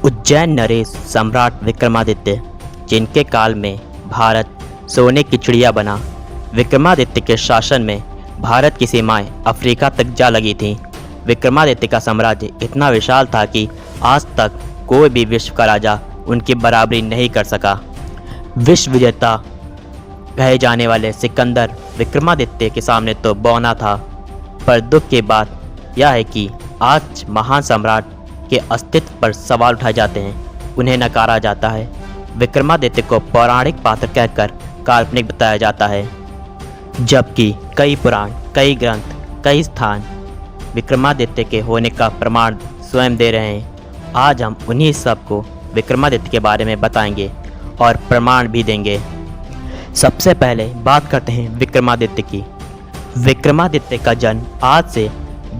उज्जैन नरेश सम्राट विक्रमादित्य, जिनके काल में भारत सोने की चिड़िया बना। विक्रमादित्य के शासन में भारत की सीमाएं अफ्रीका तक जा लगी थीं। विक्रमादित्य का साम्राज्य इतना विशाल था कि आज तक कोई भी विश्व का राजा उनकी बराबरी नहीं कर सका। विश्व विजेता कहे जाने वाले सिकंदर विक्रमादित्य के सामने तो बौना था, पर दुख की बात यह है कि आज महान सम्राट के अस्तित्व पर सवाल उठाए जाते हैं, उन्हें नकारा जाता है। विक्रमादित्य को पौराणिक पात्र कहकर काल्पनिक बताया जाता है, जबकि कई पुराण, कई ग्रंथ, कई स्थान विक्रमादित्य के होने का प्रमाण स्वयं दे रहे हैं। आज हम उन्हीं सब को विक्रमादित्य के बारे में बताएंगे और प्रमाण भी देंगे। सबसे पहले बात करते हैं विक्रमादित्य की। विक्रमादित्य का जन्म आज से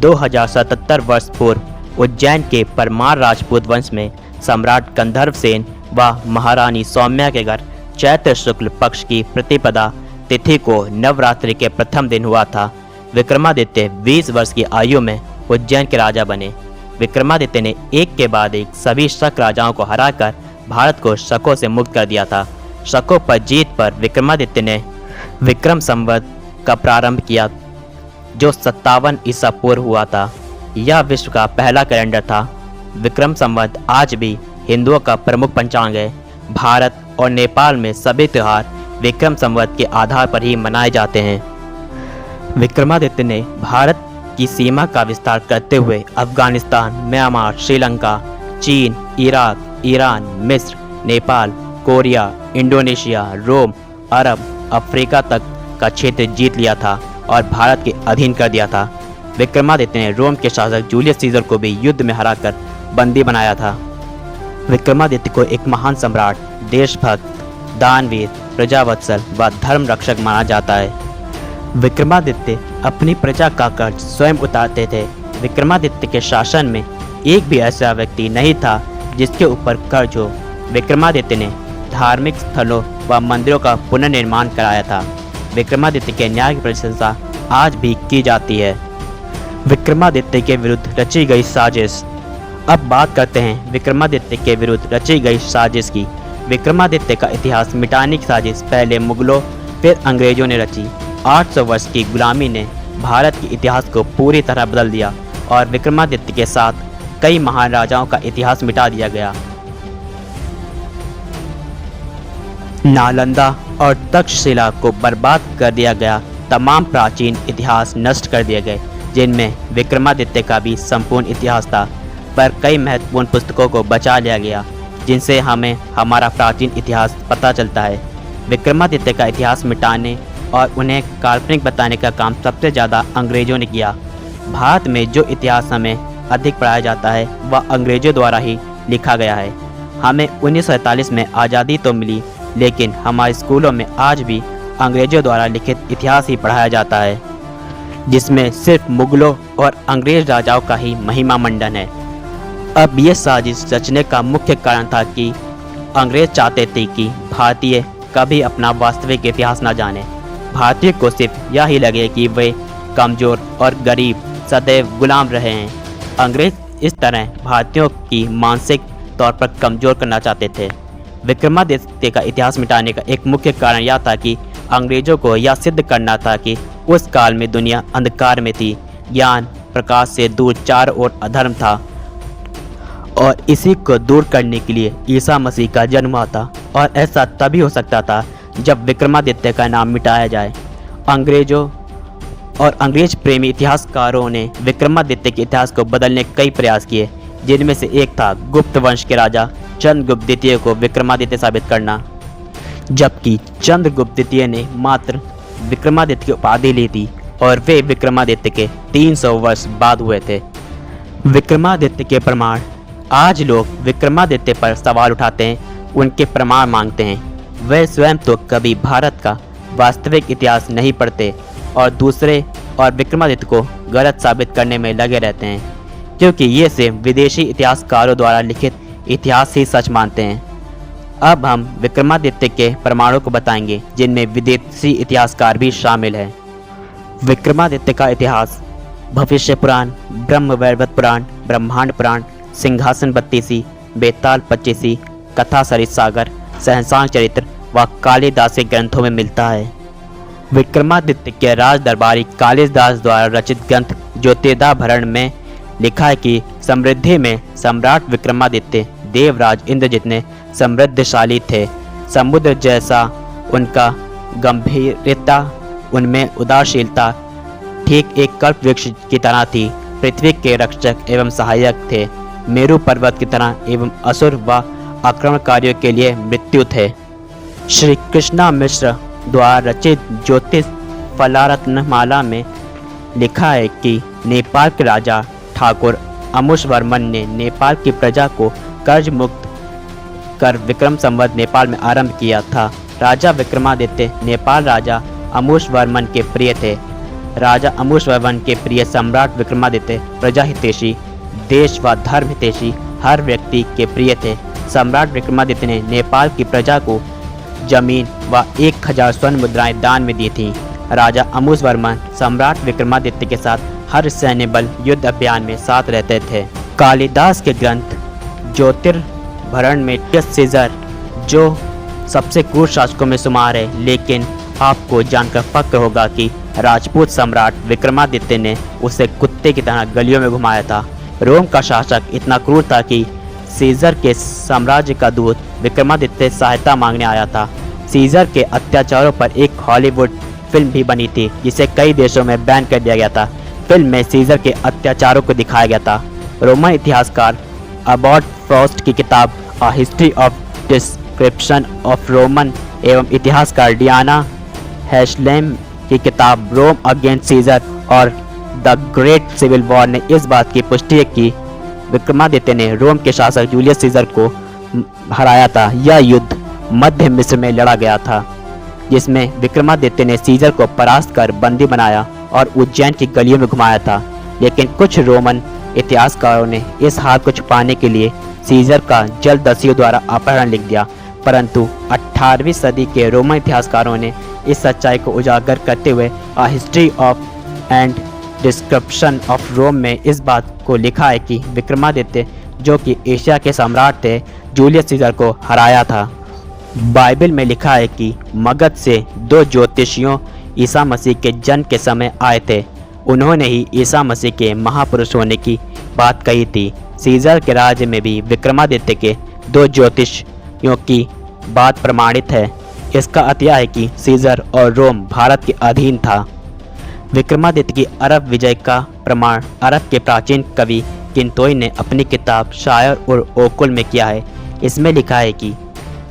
2077 वर्ष पूर्व उज्जैन के परमार राजपूत वंश में सम्राट गंधर्व सेन व महारानी सौम्या के घर चैत्र शुक्ल पक्ष की प्रतिपदा तिथि को नवरात्रि के प्रथम दिन हुआ था। विक्रमादित्य 20 वर्ष की आयु में उज्जैन के राजा बने। विक्रमादित्य ने एक के बाद एक सभी शक राजाओं को हराकर भारत को शकों से मुक्त कर दिया था। शकों पर जीत पर विक्रमादित्य ने विक्रम संवत का प्रारंभ किया, जो 57 ईसा पूर्व हुआ था। यह विश्व का पहला कैलेंडर था। विक्रम संवत आज भी हिंदुओं का प्रमुख पंचांग है। भारत और नेपाल में सभी त्यौहार विक्रम संवत के आधार पर ही मनाए जाते हैं। विक्रमादित्य ने भारत की सीमा का विस्तार करते हुए अफगानिस्तान, म्यांमार, श्रीलंका, चीन, इराक, ईरान, मिस्र, नेपाल, कोरिया, इंडोनेशिया, रोम, अरब, अफ्रीका तक का क्षेत्र जीत लिया था और भारत के अधीन कर दिया था। विक्रमादित्य ने रोम के शासक जूलियस सीजर को भी युद्ध में हराकर बंदी बनाया था। विक्रमादित्य को एक महान सम्राट, देशभक्त, दानवीर, प्रजावत्सल व धर्म रक्षक माना जाता है। विक्रमादित्य अपनी प्रजा का कर्ज स्वयं उतारते थे। विक्रमादित्य के शासन में एक भी ऐसा व्यक्ति नहीं था जिसके ऊपर कर्ज हो। विक्रमादित्य ने धार्मिक स्थलों व मंदिरों का पुनर्निर्माण कराया था। विक्रमादित्य के न्याय की प्रशंसा आज भी की जाती है। विक्रमादित्य के विरुद्ध रची गई साजिश। अब बात करते हैं विक्रमादित्य के विरुद्ध रची गई साजिश की। विक्रमादित्य का इतिहास मिटाने की साजिश पहले मुगलों फिर अंग्रेजों ने रची। 800 वर्ष की गुलामी ने भारत के इतिहास को पूरी तरह बदल दिया और विक्रमादित्य के साथ कई महान राजाओं का इतिहास मिटा दिया गया। नालंदा और तक्षशिला को बर्बाद कर दिया गया। तमाम प्राचीन इतिहास नष्ट कर दिए गए, जिनमें विक्रमादित्य का भी संपूर्ण इतिहास था। पर कई महत्वपूर्ण पुस्तकों को बचा लिया गया, जिनसे हमें हमारा प्राचीन इतिहास पता चलता है। विक्रमादित्य का इतिहास मिटाने और उन्हें काल्पनिक बताने का काम सबसे ज़्यादा अंग्रेजों ने किया। भारत में जो इतिहास हमें अधिक पढ़ाया जाता है वह अंग्रेजों द्वारा ही लिखा गया है। हमें 1947 में आज़ादी तो मिली, लेकिन हमारे स्कूलों में आज भी अंग्रेजों द्वारा लिखित इतिहास ही पढ़ाया जाता है, जिसमें सिर्फ मुगलों और अंग्रेज राजाओं का ही महिमा मंडन है। अब ये साजिश रचने का मुख्य कारण था कि अंग्रेज चाहते थे कि भारतीय कभी अपना वास्तविक इतिहास न जाने। भारतीय को सिर्फ यह ही लगे कि वे कमज़ोर और गरीब सदैव गुलाम रहे हैं। अंग्रेज इस तरह भारतीयों की मानसिक तौर पर कमज़ोर करना चाहते थे। विक्रमादित्य का इतिहास मिटाने का एक मुख्य कारण यह था कि अंग्रेजों को यह सिद्ध करना था कि उस काल में दुनिया अंधकार में थी, ज्ञान प्रकाश से दूर चारों ओर अधर्म था, और इसी को दूर करने के लिए ईसा मसीह का जन्म हुआ था। और ऐसा तभी हो सकता था जब विक्रमादित्य का नाम मिटाया जाए। अंग्रेजों और अंग्रेज प्रेमी इतिहासकारों ने विक्रमादित्य के इतिहास को बदलने के कई प्रयास किए, जिनमें से एक था गुप्त वंश के राजा चंद्रगुप्त द्वितीय को विक्रमादित्य साबित करना, जबकि चंद्रगुप्त द्वितीय ने मात्र विक्रमादित्य की उपाधि ली थी और वे विक्रमादित्य के 300 वर्ष बाद हुए थे। विक्रमादित्य के प्रमाण। आज लोग विक्रमादित्य पर सवाल उठाते हैं, उनके प्रमाण मांगते हैं। वे स्वयं तो कभी भारत का वास्तविक इतिहास नहीं पढ़ते और दूसरे और विक्रमादित्य को गलत साबित करने में लगे रहते हैं, क्योंकि ये सिर्फ विदेशी इतिहासकारों द्वारा लिखित इतिहास ही सच मानते हैं। अब हम विक्रमादित्य के प्रमाणों को बताएंगे, जिनमें विदेशी इतिहासकार भी शामिल हैं। विक्रमादित्य का इतिहास। भविष्य पुराण, ब्रह्म वैवर्त पुराण, ब्रह्मांड पुराण, सिंहासन बत्तीसी, बेताल पच्चीसी, कथा सरित सागर, सहसान चरित्र व कालिदास के ग्रंथों में मिलता है। विक्रमादित्य के राज दरबारी कालिदास द्वारा रचित ग्रंथ ज्योतिर्दाभरण में लिखा है कि समृद्धि में सम्राट विक्रमादित्य देवराज इंद्र जितने समृद्धशाली थे। समुद्र जैसा उनका गंभीरता, उनमें उदारशीलता ठीक एक कल्प वृक्ष की तरह थी। पृथ्वी के रक्षक एवं सहायक थे। मेरु पर्वत की तरह एवं असुर व आक्रमणकारियों के लिए मृत्यु थे। श्री कृष्णा मिश्र द्वारा रचित ज्योतिष फलारत्नमाला में लिखा है कि नेपाल के राजा ठाकुर अमुशवर्मन ने नेपाल की प्रजा को कर्ज मुक्त कर विक्रम संवत नेपाल में आरंभ किया था। राजा विक्रमादित्य नेपाल राजा अमुशवर्मन के प्रिय थे। राजा अमुशवर्मन के प्रिय सम्राट विक्रमादित्य प्रजा हितैषी, देश व धर्म हितैषी हर व्यक्ति के प्रिय थे। सम्राट विक्रमादित्य ने नेपाल की प्रजा को जमीन व 1000 स्वर्ण मुद्राएं दान में दी थी। राजा अमुशवर्मन सम्राट विक्रमादित्य के साथ हर सैन्य बल युद्ध अभियान में साथ रहते थे। कालिदास के ग्रंथ ज्योतिर्भरण में सीजर जो सबसे क्रूर शासकों में शुमार है, लेकिन आपको जानकर फक्र होगा कि राजपूत सम्राट विक्रमादित्य ने उसे कुत्ते की तरह गलियों में घुमाया था। रोम का शासक इतना क्रूर था कि सीजर के साम्राज्य का दूत विक्रमादित्य सहायता मांगने आया था। सीजर के अत्याचारों पर एक हॉलीवुड फिल्म भी बनी थी जिसे कई देशों में बैन कर दिया गया था। फिल्म में सीजर के अत्याचारों को दिखाया गया था। रोमन इतिहासकार अबॉट फ्रॉस्ट की किताब अ history of description of Roman एवं इतिहासकार डियाना हैशलेम की किताब रोम अगेंस्ट सीजर और द ग्रेट सिविल वॉर ने इस बात की पुष्टि की विक्रमादित्य ने रोम के शासक जूलियस सीजर को हराया था। यह युद्ध मध्य मिस्र में लड़ा गया था, जिसमें विक्रमादित्य ने सीजर को परास्त कर बंदी बनाया और उज्जैन की गलियों में घुमाया था। लेकिन कुछ रोमन इतिहासकारों ने इस हार को छुपाने के लिए सीजर का जलदस्युओं द्वारा अपहरण लिख दिया, परंतु 18वीं सदी के रोमन इतिहासकारों ने इस सच्चाई को उजागर करते हुए a history of and description of Rome में इस बात को लिखा है कि विक्रमादित्य जो कि एशिया के सम्राट थे, जूलियस सीजर को हराया था। बाइबल में लिखा है कि मगध से 2 ज्योतिषियों ईसा मसीह के जन्म के समय आए थे। उन्होंने ही ईसा मसीह के महापुरुष होने की बात कही थी। सीजर के राज्य में भी विक्रमादित्य के 2 ज्योतिषियों की बात प्रमाणित है। इसका अतिया है कि सीजर और रोम भारत के अधीन था। विक्रमादित्य की अरब विजय का प्रमाण अरब के प्राचीन कवि किंतोई ने अपनी किताब शायर और ओकुल में किया है। इसमें लिखा है कि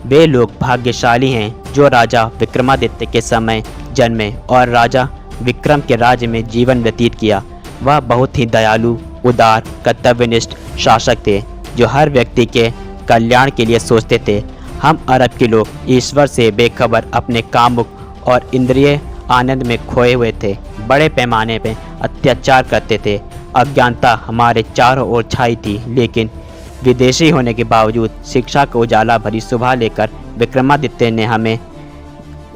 वे लोग भाग्यशाली हैं जो राजा विक्रमादित्य के समय जन्मे और राजा विक्रम के राज्य में जीवन व्यतीत किया। वह बहुत ही दयालु, उदार, कर्तव्यनिष्ठ शासक थे जो हर व्यक्ति के कल्याण के लिए सोचते थे। हम अरब के लोग ईश्वर से बेखबर अपने कामुक और इंद्रिय आनंद में खोए हुए थे। बड़े पैमाने पर अत्याचार करते थे। अज्ञानता हमारे चारों ओर छाई थी, लेकिन विदेशी होने के बावजूद शिक्षा का उजाला भरी सुबह लेकर विक्रमादित्य ने हमें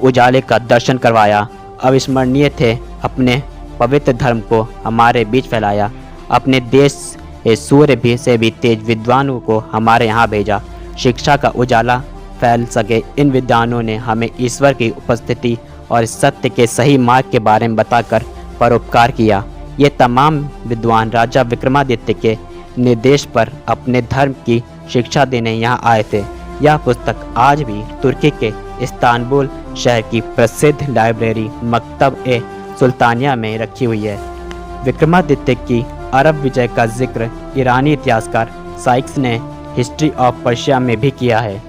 उजाले का दर्शन करवाया। अविस्मरणीय थे, अपने पवित्र धर्म को हमारे बीच फैलाया। अपने देश के सूर्य भी से भी तेज विद्वानों को हमारे यहाँ भेजा। शिक्षा का उजाला फैल सके, इन विद्वानों ने हमें ईश्वर की उपस्थिति और सत्य के सही मार्ग के बारे में बताकर परोपकार किया। ये तमाम विद्वान राजा विक्रमादित्य के निर्देश पर अपने धर्म की शिक्षा देने यहाँ आए थे। यह पुस्तक आज भी तुर्की के इस्तांबुल शहर की प्रसिद्ध लाइब्रेरी मकतब-ए-सुल्तानिया में रखी हुई है। विक्रमादित्य की अरब विजय का जिक्र ईरानी इतिहासकार साइक्स ने हिस्ट्री ऑफ पर्शिया में भी किया है।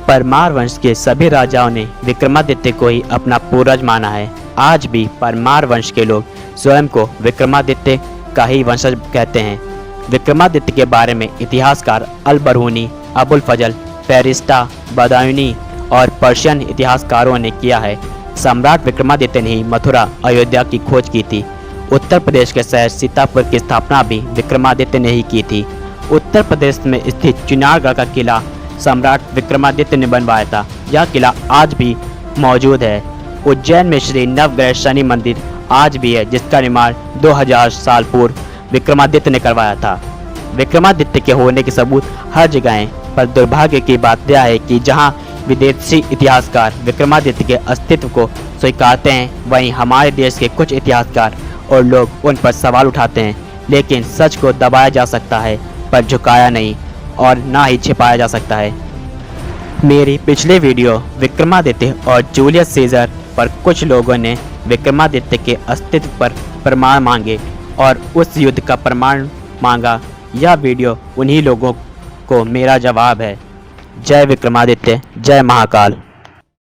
परमार वंश के सभी राजाओं ने विक्रमादित्य को ही अपना पूर्वज माना है। आज भी परमार वंश के लोग स्वयं को विक्रमादित्य का ही वंशज कहते हैं। विक्रमादित्य के बारे में इतिहासकार अल बरहूनी, अबुल फजल, पेरिस्टा, बदायूनी और पर्शियन इतिहासकारों ने किया है। सम्राट विक्रमादित्य ने ही मथुरा, अयोध्या की खोज की थी। उत्तर प्रदेश के शहर सीतापुर की स्थापना भी विक्रमादित्य ने ही की थी। उत्तर प्रदेश में स्थित चिनारगढ़ का किला सम्राट विक्रमादित्य ने बनवाया था। यह किला आज भी मौजूद है। उज्जैन में श्री नवग्रह शनि मंदिर आज भी है, जिसका निर्माण 2000 साल पूर्व विक्रमादित्य ने करवाया था। विक्रमादित्य के होने के सबूत हर जगह हैं, पर दुर्भाग्य की बात यह है कि जहां विदेशी इतिहासकार विक्रमादित्य के अस्तित्व को स्वीकारते हैं, वहीं हमारे देश के कुछ इतिहासकार और लोग उन पर सवाल उठाते हैं। लेकिन सच को दबाया जा सकता है, पर झुकाया नहीं, और ना ही छिपाया जा सकता है। मेरी पिछले वीडियो विक्रमादित्य और जूलियस सीजर पर कुछ लोगों ने विक्रमादित्य के अस्तित्व पर प्रमाण मांगे और उस युद्ध का प्रमाण मांगा। यह वीडियो उन्हीं लोगों को मेरा जवाब है। जय विक्रमादित्य, जय महाकाल।